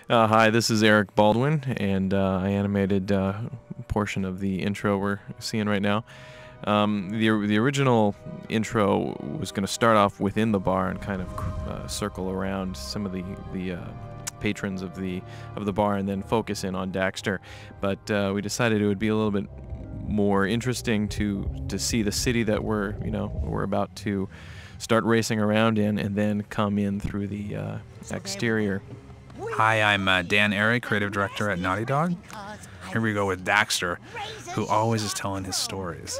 Hi, this is Eric Baldwin, and I animated a portion of the intro we're seeing right now. The original intro was going to start off within the bar and kind of circle around some of the patrons of the bar and then focus in on Daxter. But we decided it would be a little bit more interesting to see the city that we're about to start racing around in, and then come in through the exterior. Hi, I'm Dan Airy, creative director at Naughty Dog. Here we go with Daxter, who always is telling his stories.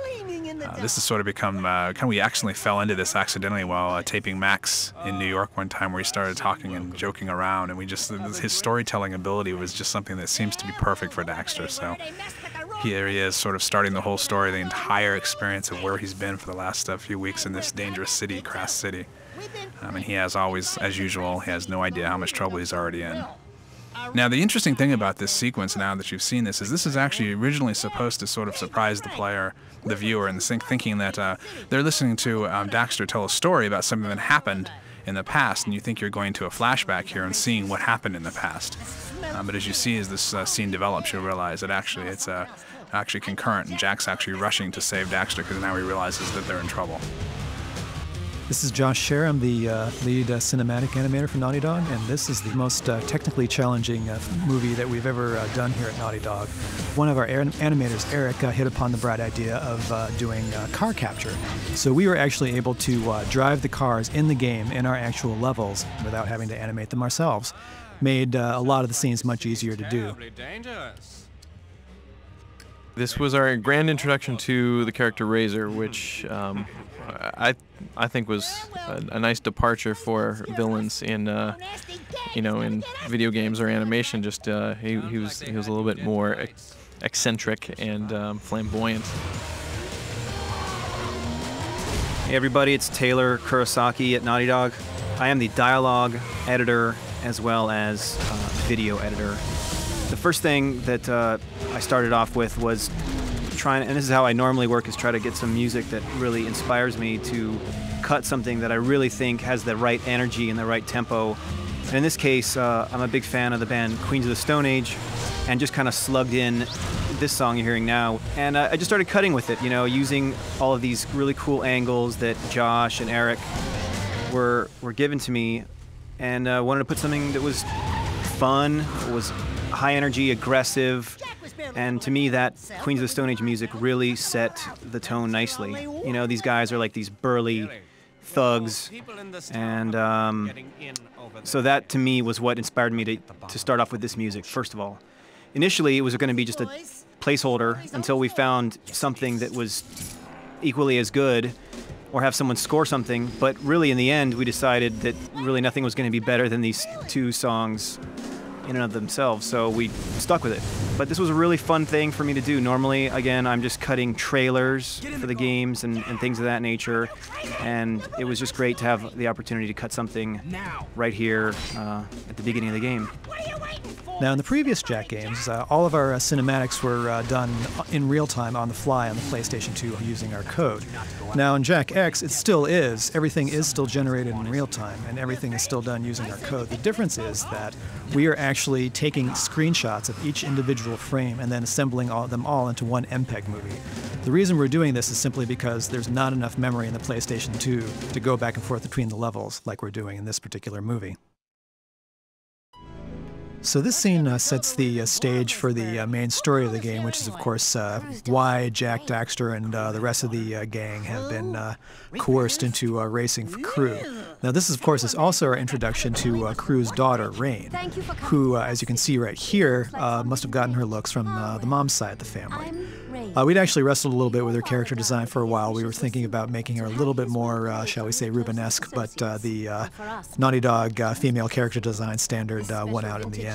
This has sort of become, we accidentally fell into this accidentally while taping Max in New York one time, where he started talking and joking around, and his storytelling ability was just something that seems to be perfect for Daxter. So here he is, sort of starting the whole story, the entire experience of where he's been for the last few weeks in this dangerous city, Crass City. And he has always, as usual, he has no idea how much trouble he's already in. Now, the interesting thing about this sequence, now that you've seen this is actually originally supposed to sort of surprise the player, the viewer, and thinking that they're listening to Daxter tell a story about something that happened in the past, and you think you're going to a flashback here and seeing what happened in the past. But as you see, as this scene develops, you'll realize that actually it's actually concurrent, and Jack's actually rushing to save Daxter because now he realizes that they're in trouble. This is Josh Scher. I'm the lead cinematic animator for Naughty Dog, and this is the most technically challenging movie that we've ever done here at Naughty Dog. One of our animators, Eric, hit upon the bright idea of doing car capture. So we were actually able to drive the cars in the game in our actual levels without having to animate them ourselves. Made a lot of the scenes much easier to do. This was our grand introduction to the character Razor, which I think was a nice departure for villains in in video games or animation. Just he was a little bit more eccentric and flamboyant. Hey everybody, it's Taylor Kurosaki at Naughty Dog. I am the dialogue editor as well as video editor. The first thing that I started off with was trying, and this is how I normally work, is try to get some music that really inspires me to cut something that I really think has the right energy and the right tempo. And in this case, I'm a big fan of the band Queens of the Stone Age, and just kind of slugged in this song you're hearing now. And I just started cutting with it, using all of these really cool angles that Josh and Eric were given to me, and wanted to put something that was fun, was high energy, aggressive, and to me that Queens of the Stone Age music really set the tone nicely. These guys are like these burly thugs, and so that to me was what inspired me to start off with this music, first of all. Initially it was going to be just a placeholder until we found something that was equally as good, or have someone score something, but really in the end we decided that really nothing was going to be better than these two songs in and of themselves, so we stuck with it. But this was a really fun thing for me to do. Normally, again, I'm just cutting trailers for the games and things of that nature, and it was just great to have the opportunity to cut something right here at the beginning of the game. Now, in the previous Jak games, all of our cinematics were done in real time on the fly on the PlayStation 2 using our code. Now, in Jak X, it still is. Everything is still generated in real time, and everything is still done using our code. The difference is that we are actually taking screenshots of each individual frame and then assembling them all into one MPEG movie. The reason we're doing this is simply because there's not enough memory in the PlayStation 2 to go back and forth between the levels like we're doing in this particular movie. So this scene sets the stage for the main story of the game, which is, of course, why Jak, Daxter, and the rest of the gang have been coerced into racing for Crew. Now this, of course, is also our introduction to Crew's daughter, Rain, who, as you can see right here, must have gotten her looks from the mom's side of the family. We'd actually wrestled a little bit with her character design for a while. We were thinking about making her a little bit more, shall we say, Rubenesque, but the Naughty Dog female character design standard won out in the end.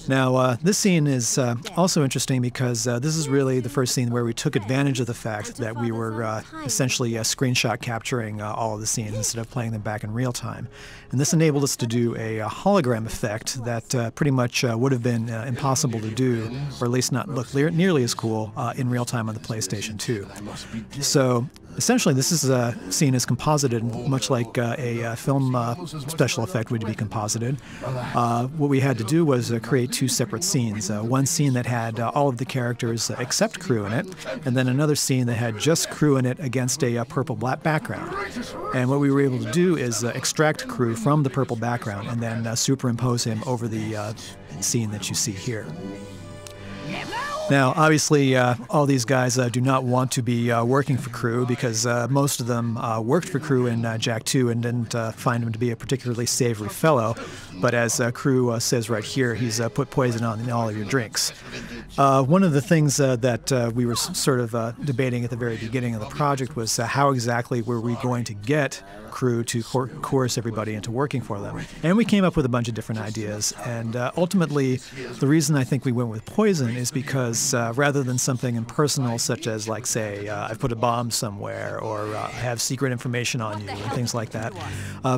Now, this scene is also interesting because this is really the first scene where we took advantage of the fact that we were essentially screenshot capturing all of the scenes instead of playing them back in real time. And this enabled us to do a hologram effect that pretty much would have been impossible to do, or at least not look nearly as cool visual in real time on the PlayStation 2. So essentially, this is a scene is composited much like a film special effect would be composited. What we had to do was create two separate scenes. One scene that had all of the characters except crew in it, and then another scene that had just crew in it against a purple-black background. And what we were able to do is extract crew from the purple background and then superimpose him over the scene that you see here. Now, obviously, all these guys do not want to be working for crew because most of them worked for crew in Jak 2 and didn't find him to be a particularly savory fellow. But as crew says right here, he's put poison on all of your drinks. One of the things that we were sort of debating at the very beginning of the project was how exactly were we going to get crew to coerce everybody into working for them. And we came up with a bunch of different ideas. And ultimately, the reason I think we went with poison is because rather than something impersonal, such as, like, say, I've put a bomb somewhere, or I have secret information on you, and things like that,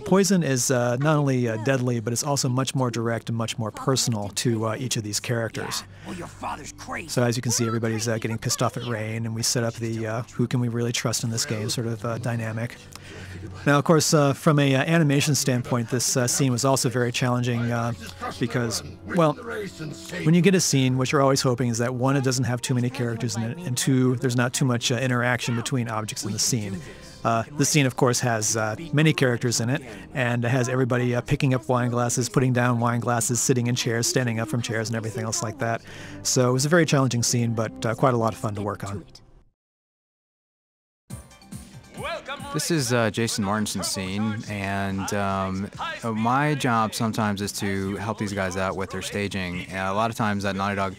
poison is not only deadly, but it's also much more direct and much more personal to each of these characters. So as you can see, everybody's getting pissed off at Rain, and we set up the who can we really trust in this game sort of dynamic. Now, of course, from an animation standpoint, this scene was also very challenging because, well, when you get a scene, what you're always hoping is that, one, it doesn't have too many characters in it, and two, there's not too much interaction between objects in the scene. The scene, of course, has many characters in it, and it has everybody picking up wine glasses, putting down wine glasses, sitting in chairs, standing up from chairs, and everything else like that. So it was a very challenging scene, but quite a lot of fun to work on. This is Jason Martinson's scene, and my job sometimes is to help these guys out with their staging. A lot of times at Naughty Dog,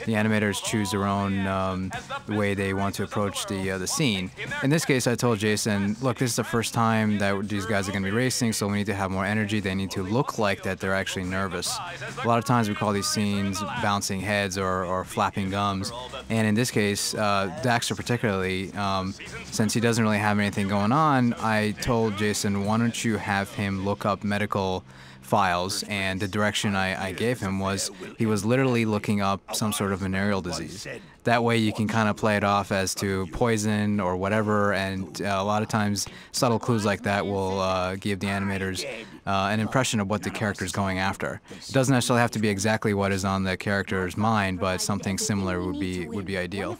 the animators choose their own way they want to approach the scene. In this case, I told Jason, look, this is the first time that these guys are going to be racing, so we need to have more energy. They need to look like that they're actually nervous. A lot of times we call these scenes bouncing heads or flapping gums, and in this case, Daxter particularly, since he doesn't really have anything going on, I told Jason, why don't you have him look up medical files, and the direction I gave him was he was literally looking up some sort of venereal disease. That way you can kind of play it off as to poison or whatever, and a lot of times subtle clues like that will give the animators an impression of what the character is going after. It doesn't necessarily have to be exactly what is on the character's mind, but something similar would be ideal.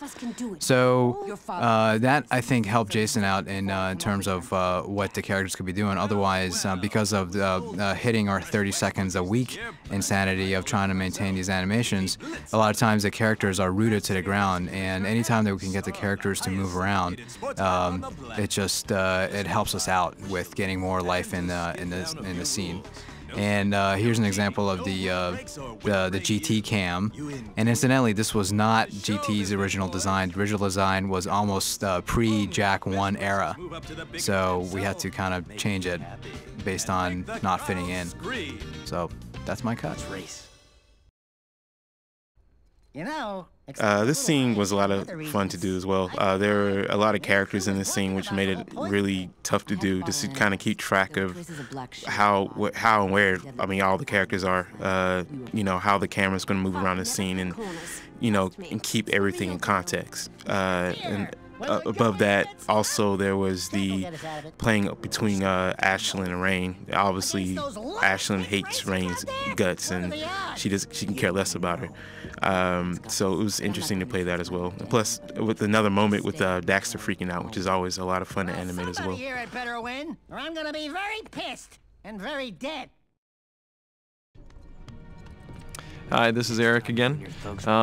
So that, I think, helped Jason out in terms of what the characters could be doing. Otherwise, because of the hitting our 30 seconds a week insanity of trying to maintain these animations, a lot of times the characters are rooted to the ground, and anytime that we can get the characters to move around, it just it helps us out with getting more life in the scene. And here's an example of the GT cam. And incidentally, this was not GT's original design. The original design was almost pre-Jak 1 era. So we had to kind of change it based on not fitting in. So that's my cut. You know, this scene was a lot of fun to do as well. There were a lot of characters in this scene, which made it really tough to do, just to kind of keep track of how and where, I mean, all the characters are, you know, how the camera's going to move around the scene, and, you know, and keep everything in context. And above that, also, there was the playing between Ashlyn and Rain. Obviously, Ashlyn hates Rain's guts, and she can care less about her. So it was interesting to play that as well. And plus, with another moment with Daxter freaking out, which is always a lot of fun to animate as well. Here had better win, or I'm gonna be very pissed and very dead. Hi, this is Eric again.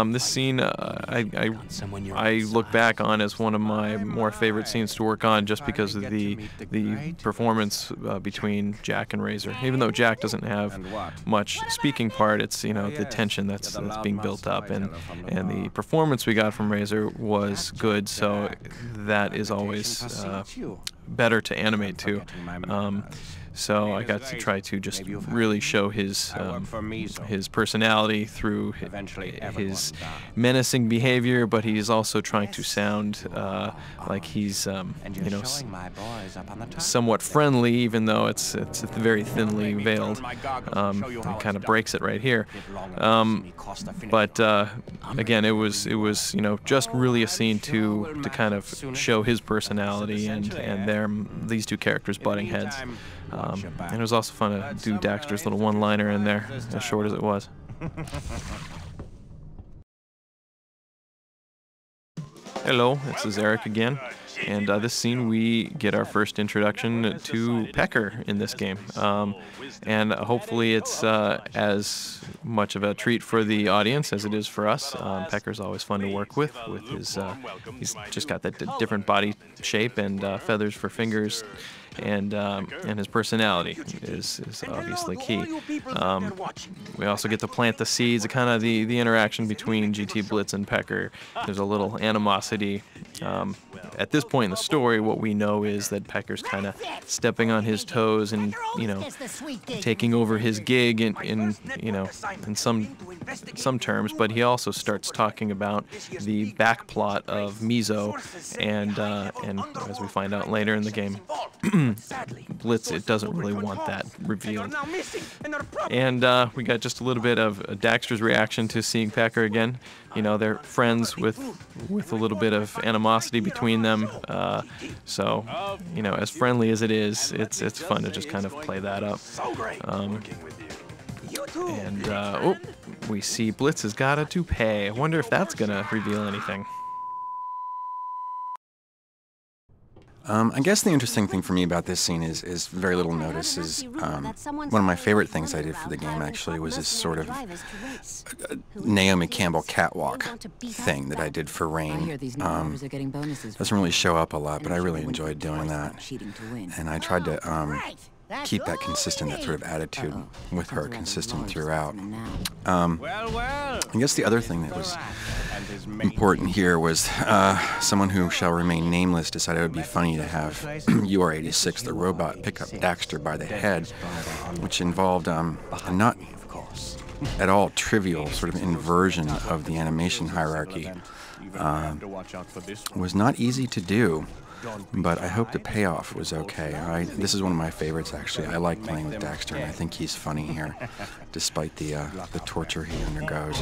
This scene, I look back on as one of my more favorite scenes to work on, just because of the performance between Jak and Razor. Even though Jak doesn't have much speaking part, it's, you know, the tension that's being built up, and the performance we got from Razor was good. So that is always better to animate to. So I got to try to just really show his personality through his menacing behavior, but he's also trying to sound like he's you know, somewhat friendly, even though it's very thinly veiled. It kind of breaks it right here. But again, it was you know, just really a scene to kind of show his personality and these two characters butting heads. And it was also fun to do Daxter's little one-liner in there, as short as it was. Hello, this is Eric again, and this scene we get our first introduction to Pecker in this game. And hopefully it's as much of a treat for the audience as it is for us. Pecker's always fun to work with his, he's just got that different body shape and feathers for fingers. And his personality is obviously key. We also get to plant the seeds, kind of the interaction between GT Blitz and Pecker. There's a little animosity. At this point in the story, what we know is that Pecker's kind of stepping on his toes and, you know, taking over his gig in you know, in some terms, but he also starts talking about the back plot of Mizo, and as we find out later in the game, Blitz, it doesn't really want that revealed. And we got just a little bit of Daxter's reaction to seeing Pecker again. You know, they're friends with a little bit of animosity between them. So, you know, as friendly as it is, it's fun to just kind of play that up. Oh, we see Blitz has got a toupee. I wonder if that's gonna reveal anything. I guess the interesting thing for me about this scene is very little notice. One of my favorite things I did for the game actually was this sort of Naomi Campbell catwalk thing that I did for Rain. Doesn't really show up a lot, but I really enjoyed doing that. And I tried to keep that consistent, that sort of attitude with her consistent throughout. I guess the other thing that was important here was someone who shall remain nameless decided it would be funny to have UR86, the robot, pick up Daxter by the head, which involved a not at all trivial sort of inversion of the animation hierarchy. Was not easy to do, but I hope the payoff was okay. This is one of my favorites, actually. I like playing with Daxter, and I think he's funny here, despite the torture he undergoes.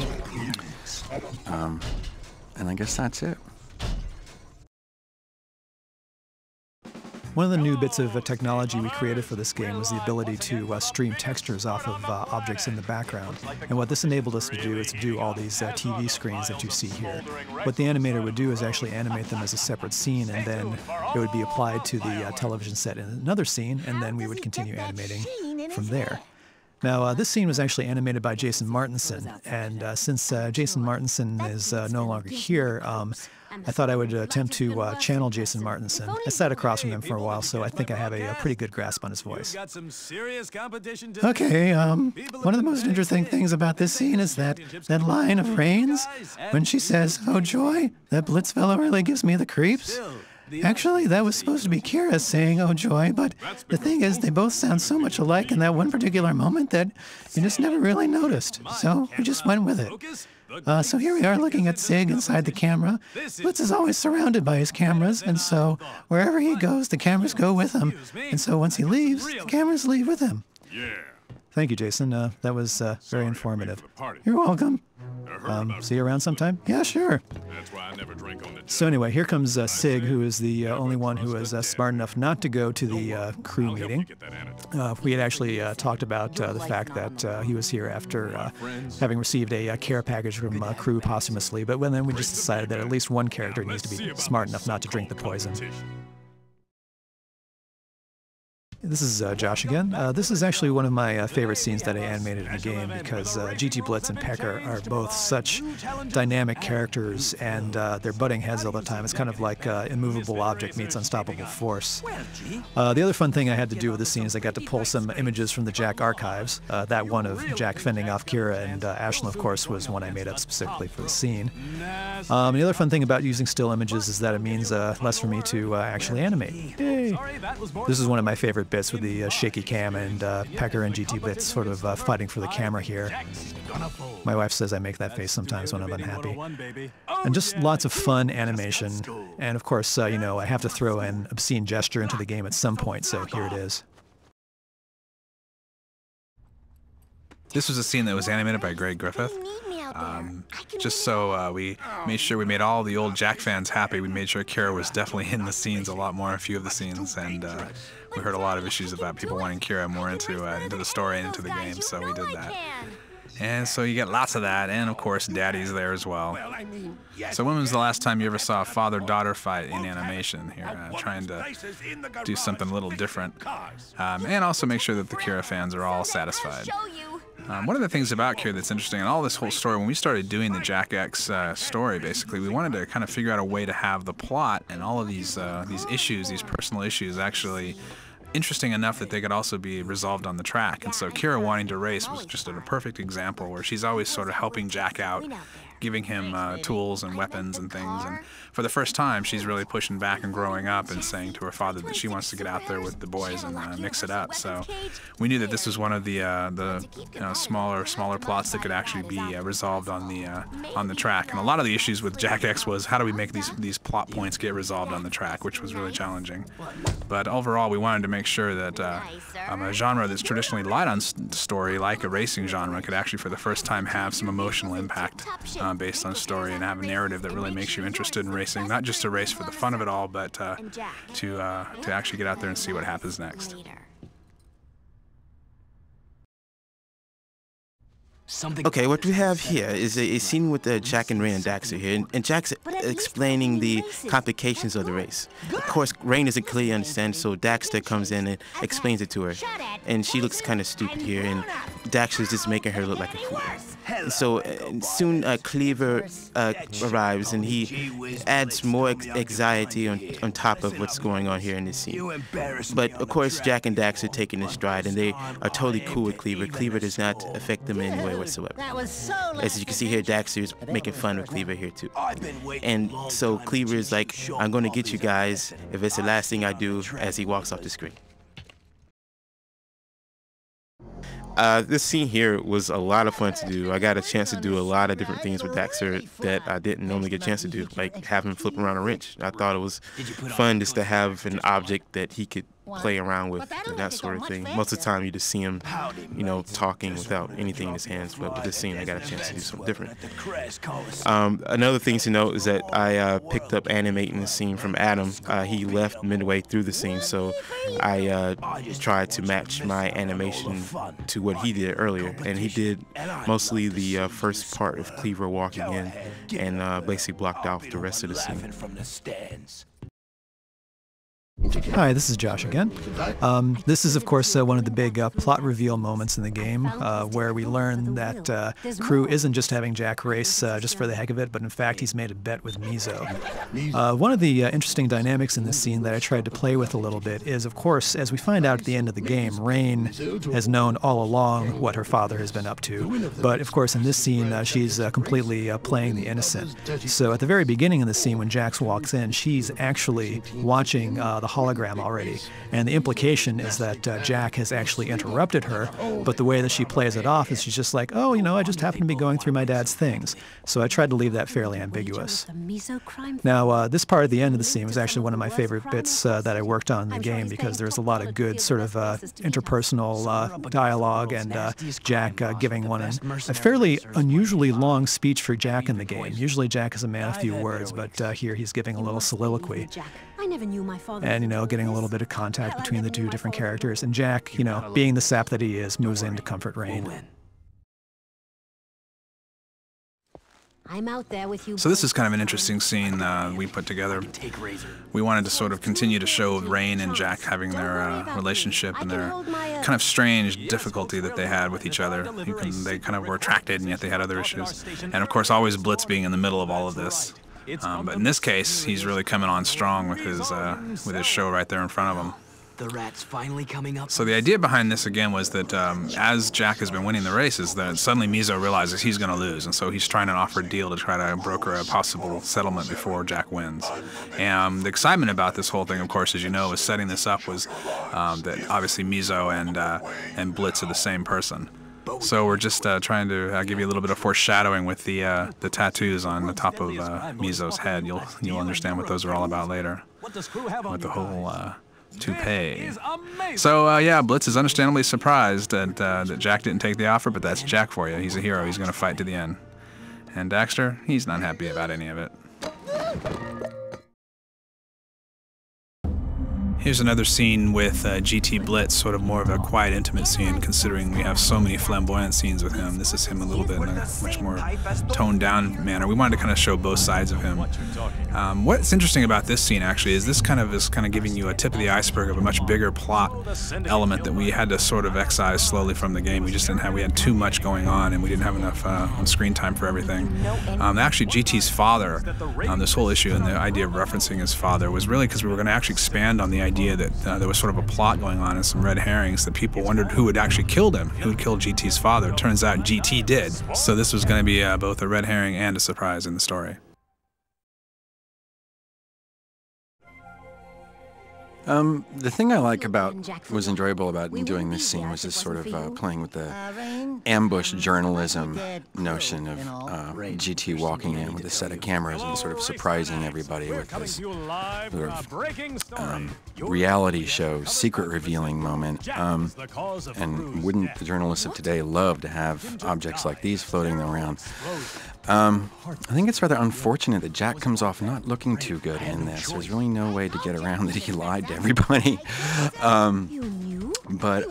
And I guess that's it. One of the new bits of technology we created for this game was the ability to stream textures off of objects in the background. And what this enabled us to do is to do all these TV screens that you see here. What the animator would do is actually animate them as a separate scene, and then it would be applied to the television set in another scene, and then we would continue animating from there. Now, this scene was actually animated by Jason Martinson, and since Jason Martinson is no longer here, I thought I would attempt to channel Jason Martinson. I sat across from him for a while, so I think I have a pretty good grasp on his voice. Okay, one of the most interesting things about this scene is that line of Rain's, when she says, "Oh joy, that Blitz fellow really gives me the creeps." Actually, that was supposed to be Kira saying, "Oh joy," but the thing is, they both sound so much alike in that one particular moment that you just never really noticed. So we just went with it. So here we are looking at Sig inside the camera. Blitz is always surrounded by his cameras, and so wherever he goes, the cameras go with him. And so once he leaves, the cameras leave with him. Thank you, Jason. That was very informative. You're welcome. See you around sometime? Yeah, sure. So anyway, here comes Sig, who is the only one who is smart enough not to go to the crew meeting. We had actually talked about the fact that he was here after having received a care package from crew posthumously, but then we just decided that at least one character needs to be smart enough not to drink the poison. This is Josh again. This is actually one of my favorite scenes that I animated in the game because GT Blitz and Pecker are both such dynamic characters, and they're butting heads all the time. It's kind of like immovable object meets unstoppable force. The other fun thing I had to do with this scene is I got to pull some images from the Jak archives. That one of Jak fending off Kira and Ashlyn, of course, was one I made up specifically for the scene. The other fun thing about using still images is that it means less for me to actually animate. Yay! This is one of my favorite bits with the shaky cam and Pecker and GT Blitz sort of fighting for the camera here. My wife says I make that face sometimes when I'm unhappy. And just lots of fun animation. And of course, you know, I have to throw an obscene gesture into the game at some point, so here it is. This was a scene that was animated by Greg Griffith. Just so we made sure we made all the old Jak fans happy, we made sure Kira was definitely in the scenes a lot more in a few of the scenes, and we heard a lot of issues about people wanting Kira more into the story and into the game, so we did that. And so you get lots of that, and of course Daddy's there as well. So when was the last time you ever saw a father-daughter fight in animation here, trying to do something a little different, and also make sure that the Kira fans are all satisfied. One of the things about Kira that's interesting in all this whole story, when we started doing the Jak X story, basically, we wanted to kind of figure out a way to have the plot and all of these issues, these personal issues, actually interesting enough that they could also be resolved on the track. And so Kira wanting to race was just a perfect example where she's always sort of helping Jak out, giving him tools and weapons and things. And for the first time, she's really pushing back and growing up and saying to her father that she wants to get out there with the boys and mix it up. So we knew that this was one of the smaller plots that could actually be resolved on the track. And a lot of the issues with Jak X was how do we make these plot points get resolved on the track, which was really challenging. But overall, we wanted to make sure that a genre that's traditionally light on story, like a racing genre, could actually for the first time have some emotional impact based on story and have a narrative that really makes you interested in racing, not just to race for the fun of it all, but to actually get out there and see what happens next. Okay, what we have here is a scene with Jak and Rain and Daxter here, and Jak's explaining the complications of the race. Of course, Rain doesn't clearly understand, so Daxter comes in and explains it to her. And she looks kind of stupid here, and Daxter's just making her look like a fool. So soon Cleaver arrives, and he adds more anxiety on top of what's going on here in this scene. But of course, Jak and Dax are taking his stride, and they are totally cool with Cleaver. Cleaver does not affect them in any way whatsoever. As you can see here, Daxter is making fun of Cleaver here too. And so Cleaver is like, I'm going to get you guys if it's the last thing I do, as he walks off the screen. This scene here was a lot of fun to do. I got a chance to do a lot of different things with Daxter that I didn't normally get a chance to do, like have him flip around a wrench. I thought it was fun just to have an object that he could play around with and that sort of thing. Most of the time you just see him, you know, talking without anything in his hands, but with this scene I got a chance to do something different. Another thing to note is that I picked up animating the scene from Adam. He left midway through the scene, so I tried to match my animation to what he did earlier, and he did mostly the first part of Cleaver walking in and basically blocked off the rest of the scene. Hi, this is Josh again. This is, of course, one of the big plot reveal moments in the game where we learn that Crew isn't just having Jak race just for the heck of it, but in fact he's made a bet with Mizo. One of the interesting dynamics in this scene that I tried to play with a little bit is, of course, as we find out at the end of the game, Rain has known all along what her father has been up to. But, of course, in this scene, she's completely playing the innocent. So at the very beginning of the scene, when Jax walks in, she's actually watching the hologram already, and the implication is that Jak has actually interrupted her, but the way that she plays it off is she's just like, oh, you know, I just happen to be going through my dad's things. So I tried to leave that fairly ambiguous. Now, this part at the end of the scene was actually one of my favorite bits that I worked on in the game, because there's a lot of good sort of interpersonal dialogue, and Jak giving a fairly unusually long speech for Jak in the game. Usually Jak is a man of few words, but here he's giving a little soliloquy. And, you know, getting a little bit of contact between the two different characters. And Jak, you know, being the sap that he is, moves in to comfort Rain. I'm out there with you. So this is kind of an interesting scene we put together. We wanted to sort of continue to show Rain and Jak having their relationship and their kind of strange difficulty that they had with each other. They kind of were attracted, and yet they had other issues. And of course, always Blitz being in the middle of all of this. But in this case, he's really coming on strong with his show right there in front of him. The rat's finally coming up. So the idea behind this again was that as Jak has been winning the races, that suddenly Mizo realizes he's going to lose, and so he's trying to offer a deal to try to broker a possible settlement before Jak wins. And the excitement about this whole thing, of course, as you know, was setting this up was that obviously Mizo and Blitz are the same person. So we're just trying to give you a little bit of foreshadowing with the tattoos on the top of Mizo's head. You'll understand what those are all about later with the whole toupee. So yeah, Blitz is understandably surprised that Jak didn't take the offer, but that's Jak for you. He's a hero. He's going to fight to the end. And Daxter, he's not happy about any of it. Here's another scene with GT Blitz, sort of more of a quiet, intimate scene, considering we have so many flamboyant scenes with him. This is him a little bit in a much more toned-down manner. We wanted to kind of show both sides of him. What's interesting about this scene, actually, is this kind of giving you a tip of the iceberg of a much bigger plot element that we had to sort of excise slowly from the game. We just didn't have, we had too much going on, and we didn't have enough on-screen time for everything. Actually, GT's father, this whole issue and the idea of referencing his father was really because we were going to actually expand on the idea that there was sort of a plot going on and some red herrings that people wondered who had actually killed him, who had killed GT's father. It turns out GT did. So this was going to be both a red herring and a surprise in the story. The thing I like was enjoyable about doing this scene was this sort of playing with the ambush journalism notion of GT walking in with a set of cameras and sort of surprising everybody with this sort of reality show, secret revealing moment. And wouldn't the journalists of today love to have objects like these floating around? I think it's rather unfortunate that Jak comes off not looking too good in this. There's really no way to get around that he lied to everybody. But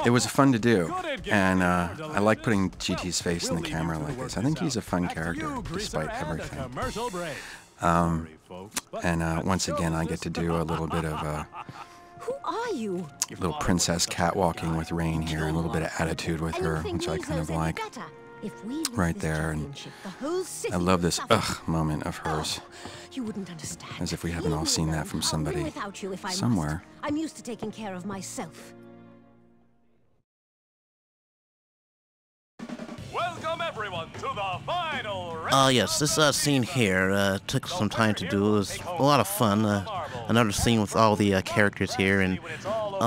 it was fun to do, and I like putting GT's face in the camera like this. I think he's a fun character, despite everything. And once again, I get to do a little bit of Who are you? Little princess catwalking with Rain here, and a little bit of attitude with her, which I kind of like. Right there, and I love this moment of hers. You wouldn't understand. As if we haven't all seen that from somebody somewhere. I'm used to taking care of myself. Welcome everyone to the final yes, this scene here took some time to do. It was a lot of fun. Another scene with all the characters here, and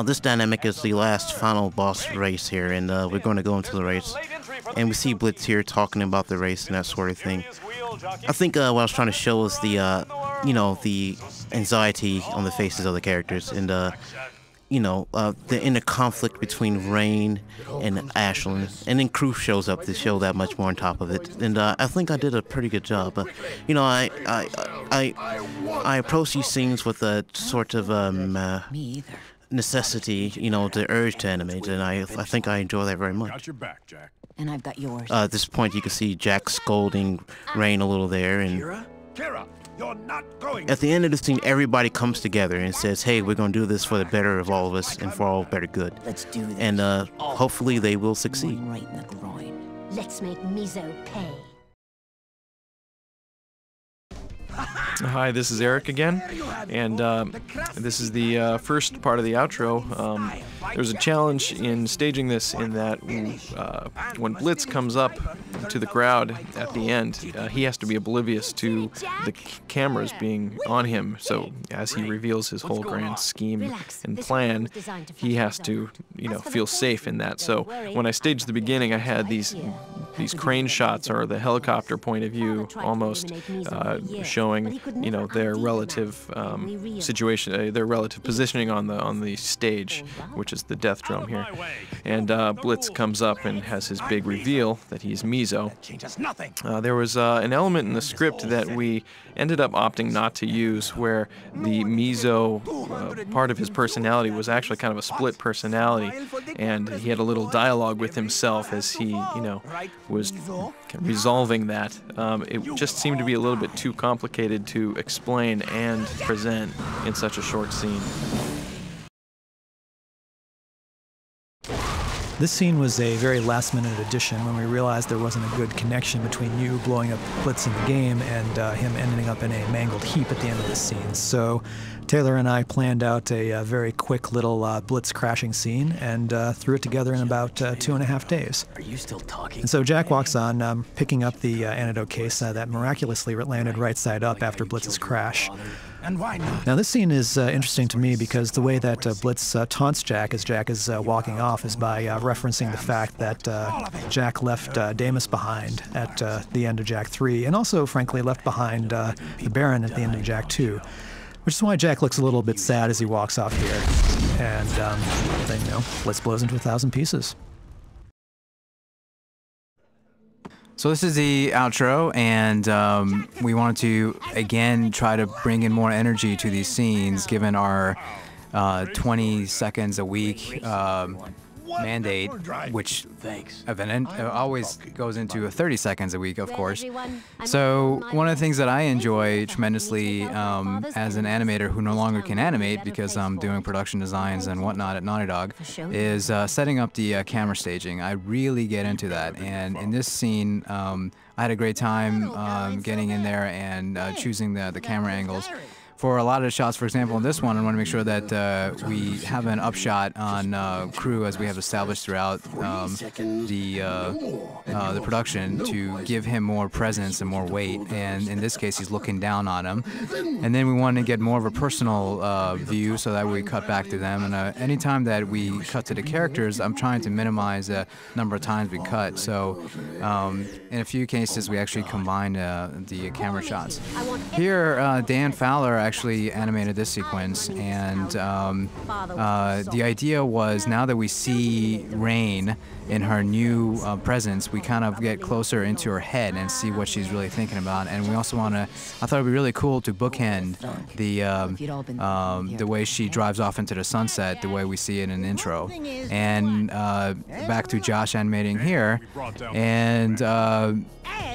this dynamic is the last final boss race here, and we're going to go into the race. And we see Blitz here talking about the race and that sort of thing. I think what I was trying to show was the, you know, the anxiety on the faces of the characters, and you know, the inner conflict between Rain and Ashland, and then Crew shows up to show that much more on top of it. And I think I did a pretty good job. You know, I approach these scenes with a sort of necessity, you know, the urge to animate, and I think I enjoy that very much. Got your back, Jak. And I've got yours. At this point, you can see Jak scolding Rain a little there, and Kira, you're not going. at the end of the scene, everybody comes together and says, "Hey, we're going to do this for the better of all of us and for all better good." Let's do this. And hopefully, they will succeed. Right in the groin. Let's make Mizo pay. Hi, this is Eric again, and this is the first part of the outro. There's a challenge in staging this in that when Blitz comes up to the crowd at the end, he has to be oblivious to the cameras being on him. So as he reveals his whole grand scheme and plan, he has to, you know, feel safe in that. So when I staged the beginning, I had these crane shots, or the helicopter point of view, almost showing, you know, their relative situation, their relative positioning on the stage, which is the death drum here. And Blitz comes up and has his big reveal that he's Mizo. There was an element in the script that we ended up opting not to use, where the Mizo part of his personality was actually kind of a split personality, and he had a little dialogue with himself as he, you know, was resolving that. It just seemed to be a little bit too complicated to explain and present in such a short scene. This scene was a very last-minute addition when we realized there wasn't a good connection between you blowing up Blitz in the game and him ending up in a mangled heap at the end of the scene. So Taylor and I planned out a very quick little Blitz crashing scene and threw it together in about 2.5 days. Are you still talking? And so Jack walks on, picking up the antidote case that miraculously landed right side up after Blitz's crash. And why not? Now this scene is interesting to me because the way that Blitz taunts Jack as Jack is walking off is by referencing the fact that Jack left Damus behind at the end of Jak 3, and also, frankly, left behind the Baron at the end of Jak 2, which is why Jack looks a little bit sad as he walks off here, and then, you know, Blitz blows into 1,000 pieces. So this is the outro, and we wanted to, again, try to bring in more energy to these scenes, given our 20 seconds a week mandate, which always goes into 30 seconds a week, of course. So one of the things that I enjoy tremendously as an animator who no longer can animate because I'm doing production designs and whatnot at Naughty Dog is setting up the camera staging. I really get into that, and in this scene I had a great time getting in there and choosing the camera angles. For a lot of the shots, for example, in this one, I want to make sure that we have an upshot on crew, as we have established throughout the production, to give him more presence and more weight. And in this case, he's looking down on him. And then we want to get more of a personal view, so that we cut back to them. And anytime that we cut to the characters, I'm trying to minimize the number of times we cut. So in a few cases, we actually combine the camera shots. Here, Dan Fowler actually animated this sequence, and the idea was, now that we see Rain in her new presence, we kind of get closer into her head and see what she's really thinking about. And we also want to, I thought it'd be really cool to bookend the way she drives off into the sunset, the way we see it in the intro. And back to Josh animating here, and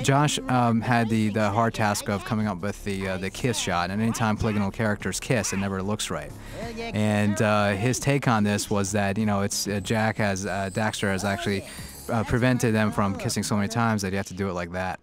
Josh had the hard task of coming up with the kiss shot, and anytime polygonal characters kiss, it never looks right. And his take on this was that, you know, it's Daxter has actually prevented them from kissing so many times that you have to do it like that.